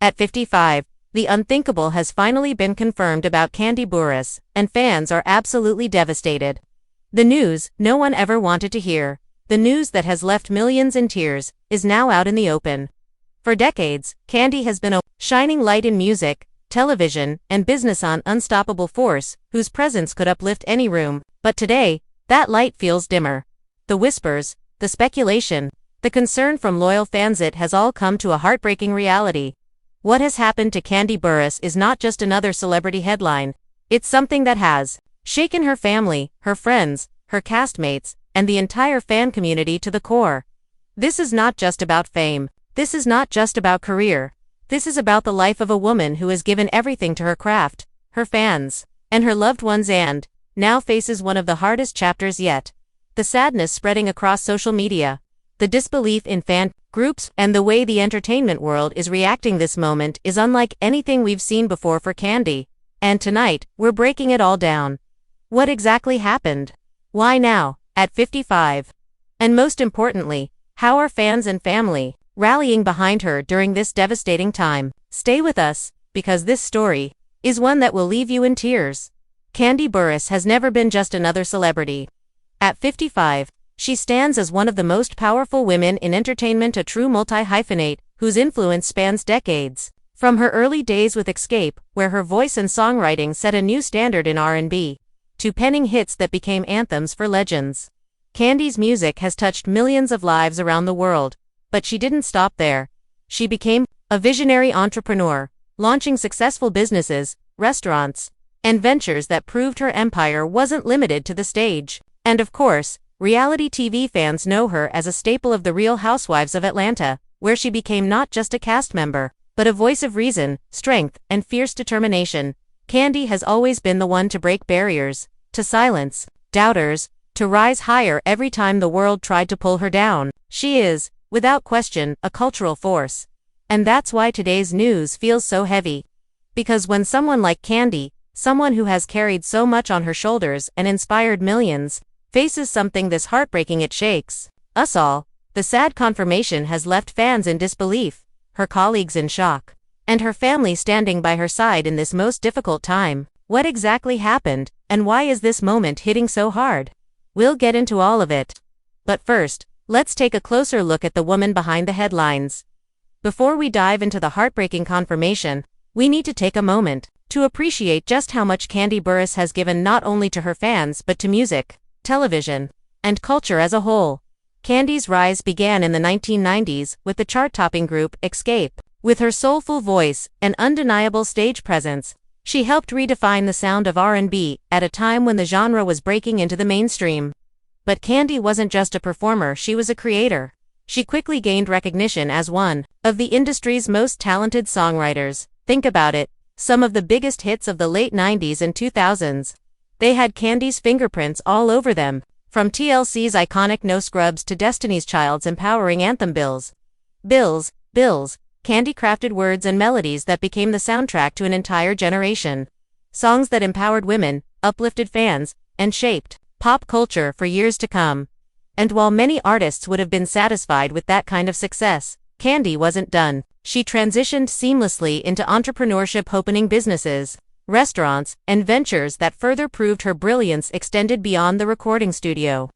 At 55, the unthinkable has finally been confirmed about Kandi Burruss, and fans are absolutely devastated. The news no one ever wanted to hear, the news that has left millions in tears, is now out in the open. For decades, Kandi has been a shining light in music, television, and business, an unstoppable force whose presence could uplift any room. But today, that light feels dimmer. The whispers, the speculation, the concern from loyal fans, it has all come to a heartbreaking reality. What has happened to Kandi Burruss is not just another celebrity headline. It's something that has shaken her family, her friends, her castmates, and the entire fan community to the core. This is not just about fame. This is not just about career. This is about the life of a woman who has given everything to her craft, her fans, and her loved ones, and now faces one of the hardest chapters yet. The sadness spreading across social media, the disbelief in fan groups, and the way the entertainment world is reacting this moment is unlike anything we've seen before for Kandi. And tonight, we're breaking it all down. What exactly happened? Why now, at 55? And most importantly, how are fans and family rallying behind her during this devastating time? Stay with us, because this story is one that will leave you in tears. Kandi Burruss has never been just another celebrity. At 55, she stands as one of the most powerful women in entertainment, a true multi-hyphenate whose influence spans decades. From her early days with Xscape, where her voice and songwriting set a new standard in R&B, to penning hits that became anthems for legends. Kandi's music has touched millions of lives around the world. But she didn't stop there. She became a visionary entrepreneur, launching successful businesses, restaurants, and ventures that proved her empire wasn't limited to the stage. And of course, reality TV fans know her as a staple of the Real Housewives of Atlanta, where she became not just a cast member, but a voice of reason, strength, and fierce determination. Kandi has always been the one to break barriers, to silence doubters, to rise higher every time the world tried to pull her down. She is, without question, a cultural force. And that's why today's news feels so heavy. Because when someone like Kandi, someone who has carried so much on her shoulders and inspired millions, faces something this heartbreaking, it shakes us all. The sad confirmation has left fans in disbelief, her colleagues in shock, and her family standing by her side in this most difficult time. What exactly happened, and why is this moment hitting so hard? We'll get into all of it. But first, let's take a closer look at the woman behind the headlines. Before we dive into the heartbreaking confirmation, we need to take a moment to appreciate just how much Kandi Burruss has given not only to her fans but to music, television, and culture as a whole. Kandi's rise began in the 1990s with the chart-topping group Xscape. With her soulful voice and undeniable stage presence, she helped redefine the sound of R&B at a time when the genre was breaking into the mainstream. But Kandi wasn't just a performer, she was a creator. She quickly gained recognition as one of the industry's most talented songwriters. Think about it, some of the biggest hits of the late 90s and 2000s. They had Kandi's fingerprints all over them, from TLC's iconic No Scrubs to Destiny's Child's empowering anthem Bills. Kandi crafted words and melodies that became the soundtrack to an entire generation. Songs that empowered women, uplifted fans, and shaped pop culture for years to come. And while many artists would have been satisfied with that kind of success, Kandi wasn't done. She transitioned seamlessly into entrepreneurship, opening businesses, restaurants, and ventures that further proved her brilliance extended beyond the recording studio.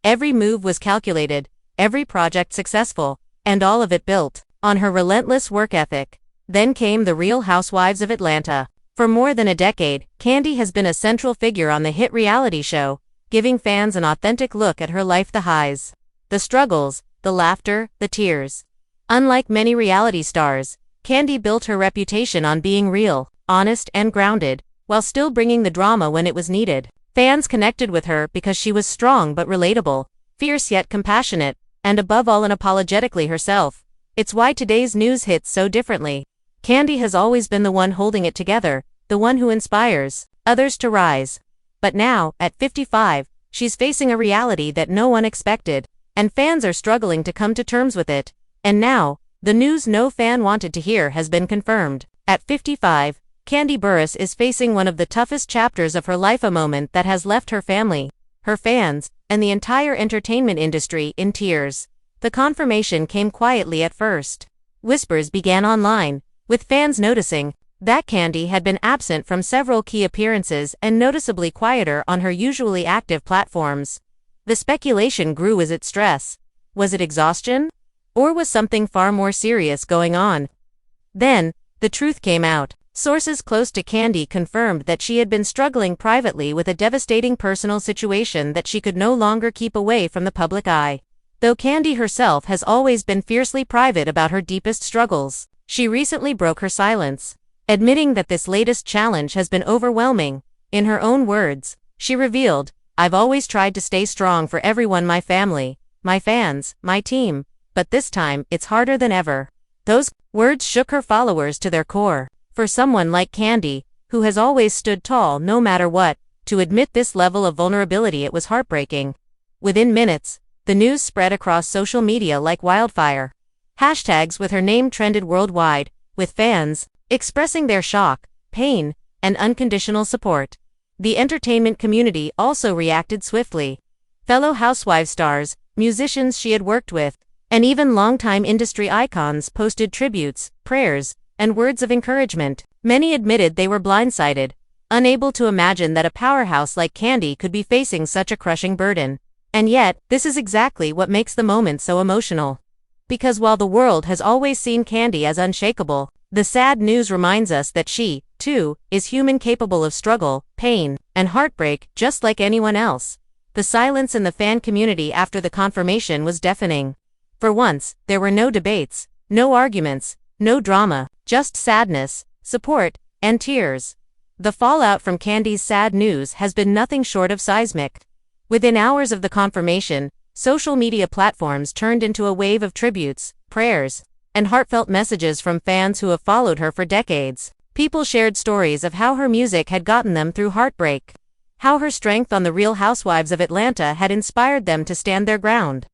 Every move was calculated, every project successful, and all of it built on her relentless work ethic. Then came the Real Housewives of Atlanta. For more than a decade, Kandi has been a central figure on the hit reality show, giving fans an authentic look at her life, the highs, the struggles, the laughter, the tears. Unlike many reality stars, Kandi built her reputation on being real, honest, and grounded, while still bringing the drama when it was needed. Fans connected with her because she was strong but relatable, fierce yet compassionate, and above all unapologetically herself. It's why today's news hits so differently. Kandi has always been the one holding it together, the one who inspires others to rise. But now, at 55, she's facing a reality that no one expected, and fans are struggling to come to terms with it. And now, the news no fan wanted to hear has been confirmed. At 55, Kandi Burruss is facing one of the toughest chapters of her life, a moment that has left her family, her fans, and the entire entertainment industry in tears. The confirmation came quietly at first. Whispers began online, with fans noticing that Kandi had been absent from several key appearances and noticeably quieter on her usually active platforms. The speculation grew. Was it stress? Was it exhaustion? Or was something far more serious going on? Then, the truth came out. Sources close to Kandi confirmed that she had been struggling privately with a devastating personal situation that she could no longer keep away from the public eye. Though Kandi herself has always been fiercely private about her deepest struggles, she recently broke her silence, admitting that this latest challenge has been overwhelming. In her own words, she revealed, "I've always tried to stay strong for everyone, my family, my fans, my team, but this time, it's harder than ever." Those words shook her followers to their core. For someone like Kandi, who has always stood tall no matter what, to admit this level of vulnerability, it was heartbreaking. Within minutes, the news spread across social media like wildfire. Hashtags with her name trended worldwide, with fans expressing their shock, pain, and unconditional support. The entertainment community also reacted swiftly. Fellow Housewives stars, musicians she had worked with, and even longtime industry icons posted tributes, prayers, and words of encouragement. Many admitted they were blindsided, unable to imagine that a powerhouse like Kandi could be facing such a crushing burden. And yet, this is exactly what makes the moment so emotional. Because while the world has always seen Kandi as unshakable, the sad news reminds us that she, too, is human, capable of struggle, pain, and heartbreak just like anyone else. The silence in the fan community after the confirmation was deafening. For once, there were no debates, no arguments, no drama, just sadness, support, and tears. The fallout from Kandi's sad news has been nothing short of seismic. Within hours of the confirmation, social media platforms turned into a wave of tributes, prayers, and heartfelt messages from fans who have followed her for decades. People shared stories of how her music had gotten them through heartbreak, how her strength on The Real Housewives of Atlanta had inspired them to stand their ground,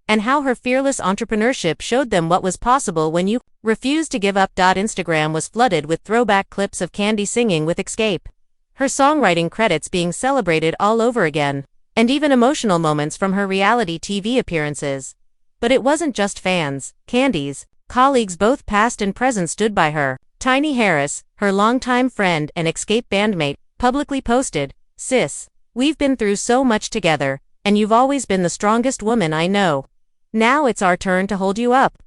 and how her fearless entrepreneurship showed them what was possible when you refused to give up. Instagram was flooded with throwback clips of Kandi singing with Xscape, her songwriting credits being celebrated all over again, and even emotional moments from her reality TV appearances. But it wasn't just fans. Kandi's colleagues, both past and present, stood by her. Tiny Harris, her longtime friend and Xscape bandmate, publicly posted, "Sis, we've been through so much together, and you've always been the strongest woman I know. Now it's our turn to hold you up."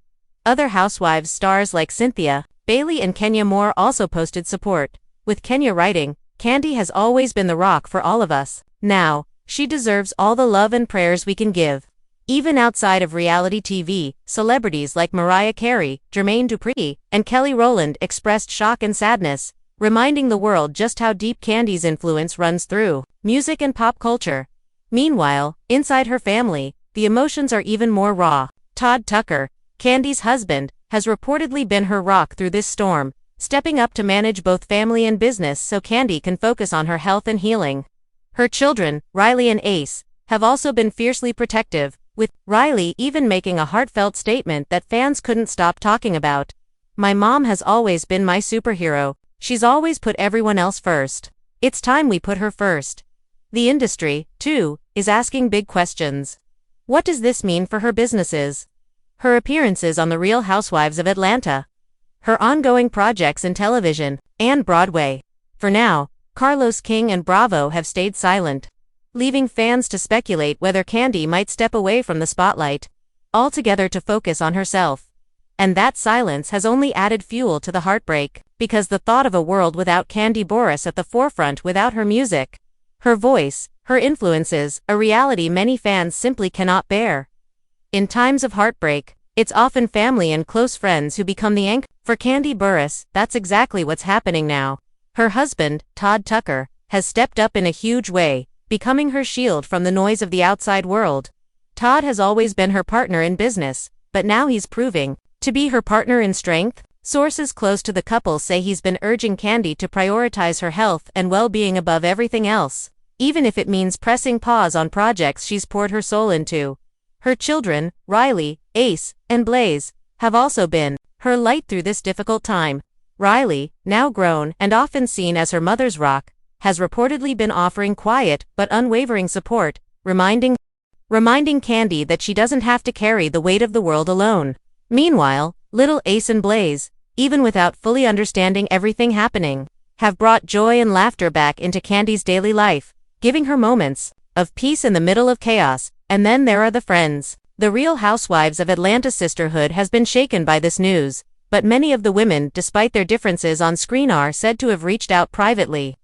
Other Housewives stars like Cynthia, Bailey, and Kenya Moore also posted support, with Kenya writing, "Kandi has always been the rock for all of us. Now, she deserves all the love and prayers we can give." Even outside of reality TV, celebrities like Mariah Carey, Jermaine Dupri, and Kelly Rowland expressed shock and sadness, reminding the world just how deep Kandi's influence runs through music and pop culture. Meanwhile, inside her family, the emotions are even more raw. Todd Tucker, Kandi's husband, has reportedly been her rock through this storm, stepping up to manage both family and business so Kandi can focus on her health and healing. Her children, Riley and Ace, have also been fiercely protective, with Riley even making a heartfelt statement that fans couldn't stop talking about. "My mom has always been my superhero. She's always put everyone else first. It's time we put her first." The industry, too, is asking big questions. What does this mean for her businesses? Her appearances on The Real Housewives of Atlanta? Her ongoing projects in television and Broadway? For now, Carlos King and Bravo have stayed silent, leaving fans to speculate whether Kandi might step away from the spotlight altogether to focus on herself. And that silence has only added fuel to the heartbreak, because the thought of a world without Kandi Burruss at the forefront, without her music, her voice, her influences, a reality many fans simply cannot bear. In times of heartbreak, it's often family and close friends who become the anchor. For Kandi Burruss, that's exactly what's happening now. Her husband, Todd Tucker, has stepped up in a huge way, becoming her shield from the noise of the outside world. Todd has always been her partner in business, but now he's proving to be her partner in strength. Sources close to the couple say he's been urging Kandi to prioritize her health and well-being above everything else, even if it means pressing pause on projects she's poured her soul into. Her children, Riley, Ace, and Blaze, have also been her light through this difficult time. Riley, now grown and often seen as her mother's rock, has reportedly been offering quiet but unwavering support, reminding Kandi that she doesn't have to carry the weight of the world alone. Meanwhile, little Ace and Blaze, even without fully understanding everything happening, have brought joy and laughter back into Kandi's daily life, giving her moments of peace in the middle of chaos. And then there are the friends. The Real Housewives of Atlanta sisterhood has been shaken by this news, but many of the women, despite their differences on screen, are said to have reached out privately.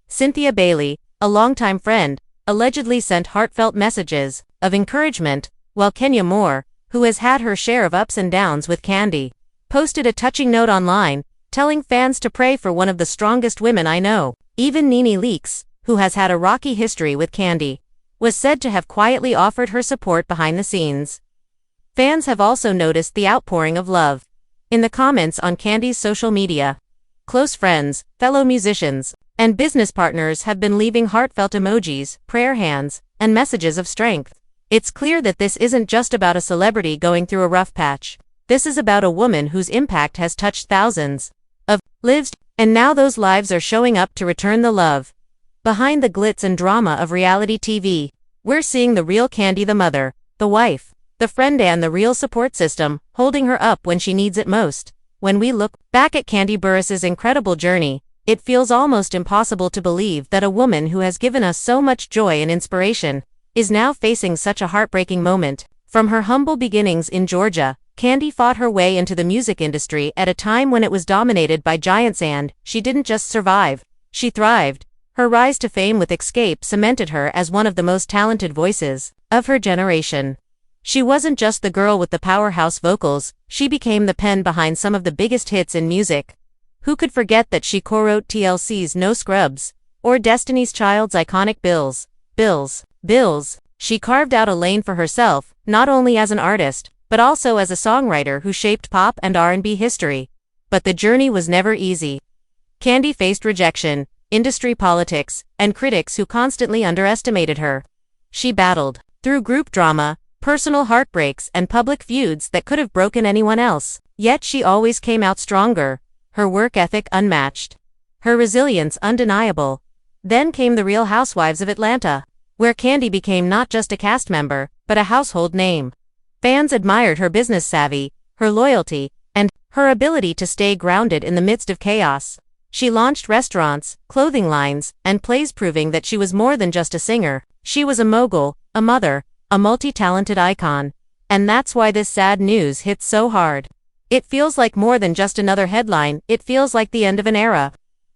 Cynthia Bailey, a longtime friend, allegedly sent heartfelt messages of encouragement, while Kenya Moore, who has had her share of ups and downs with Kandi, posted a touching note online, telling fans to pray for one of the strongest women I know. Even Nene Leakes, who has had a rocky history with Kandi, was said to have quietly offered her support behind the scenes. Fans have also noticed the outpouring of love in the comments on Kandi's social media. Close friends, fellow musicians, and business partners have been leaving heartfelt emojis, prayer hands, and messages of strength. It's clear that this isn't just about a celebrity going through a rough patch. This is about a woman whose impact has touched thousands of lives, and now those lives are showing up to return the love. Behind the glitz and drama of reality TV, we're seeing the real Kandi, the mother, the wife, the friend, and the real support system, holding her up when she needs it most. When we look back at Kandi Burruss's incredible journey, it feels almost impossible to believe that a woman who has given us so much joy and inspiration is now facing such a heartbreaking moment. From her humble beginnings in Georgia, Kandi fought her way into the music industry at a time when it was dominated by giants, and she didn't just survive, she thrived. Her rise to fame with Xscape cemented her as one of the most talented voices of her generation. She wasn't just the girl with the powerhouse vocals, she became the pen behind some of the biggest hits in music. Who could forget that she co-wrote TLC's No Scrubs, or Destiny's Child's iconic Bills? She carved out a lane for herself, not only as an artist, but also as a songwriter who shaped pop and R&B history. But the journey was never easy. Kandi faced rejection, industry politics, and critics who constantly underestimated her. She battled through group drama, personal heartbreaks, and public feuds that could have broken anyone else. Yet she always came out stronger, her work ethic unmatched, her resilience undeniable. Then came the Real Housewives of Atlanta, where Kandi became not just a cast member, but a household name. Fans admired her business savvy, her loyalty, and her ability to stay grounded in the midst of chaos. She launched restaurants, clothing lines, and plays, proving that she was more than just a singer. She was a mogul, a mother, a multi-talented icon. And that's why this sad news hits so hard. It feels like more than just another headline, it feels like the end of an era.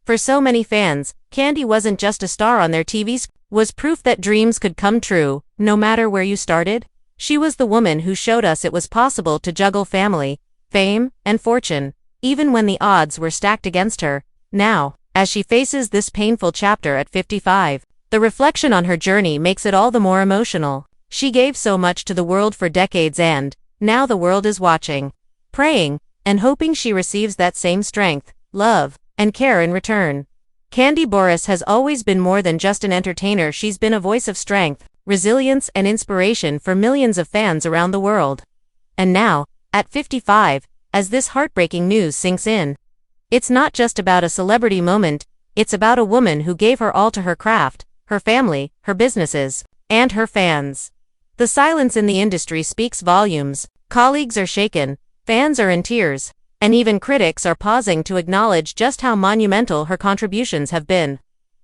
For so many fans, Kandi wasn't just a star on their TVs, was proof that dreams could come true, no matter where you started. She was the woman who showed us it was possible to juggle family, fame, and fortune, even when the odds were stacked against her. Now, as she faces this painful chapter at 55, the reflection on her journey makes it all the more emotional. She gave so much to the world for decades, and now the world is watching, praying, and hoping she receives that same strength, love, and care in return. Kandi Burruss has always been more than just an entertainer. She's been a voice of strength, resilience, and inspiration for millions of fans around the world. And now, at 55, as this heartbreaking news sinks in, it's not just about a celebrity moment, it's about a woman who gave her all to her craft, her family, her businesses, and her fans. The silence in the industry speaks volumes. Colleagues are shaken, fans are in tears, and even critics are pausing to acknowledge just how monumental her contributions have been.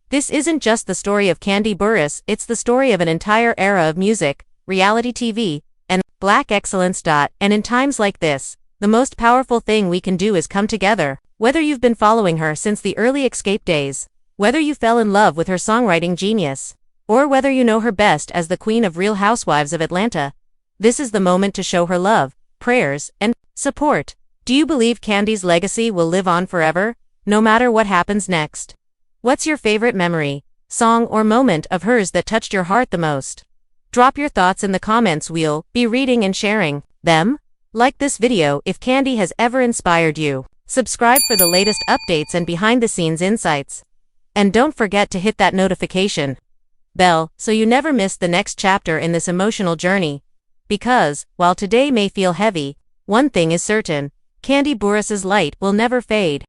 This isn't just the story of Kandi Burruss, it's the story of an entire era of music, reality TV, and Black excellence. And in times like this, the most powerful thing we can do is come together. Whether you've been following her since the early Xscape days, whether you fell in love with her songwriting genius, or whether you know her best as the queen of Real Housewives of Atlanta, this is the moment to show her love, prayers, and support. Do you believe Kandi's legacy will live on forever, no matter what happens next? What's your favorite memory, song, or moment of hers that touched your heart the most? Drop your thoughts in the comments. We'll be reading and sharing them. Like this video if Kandi has ever inspired you. Subscribe for the latest updates and behind-the-scenes insights. And don't forget to hit that notification bell so you never miss the next chapter in this emotional journey. Because, while today may feel heavy, one thing is certain: Kandi Burruss's light will never fade.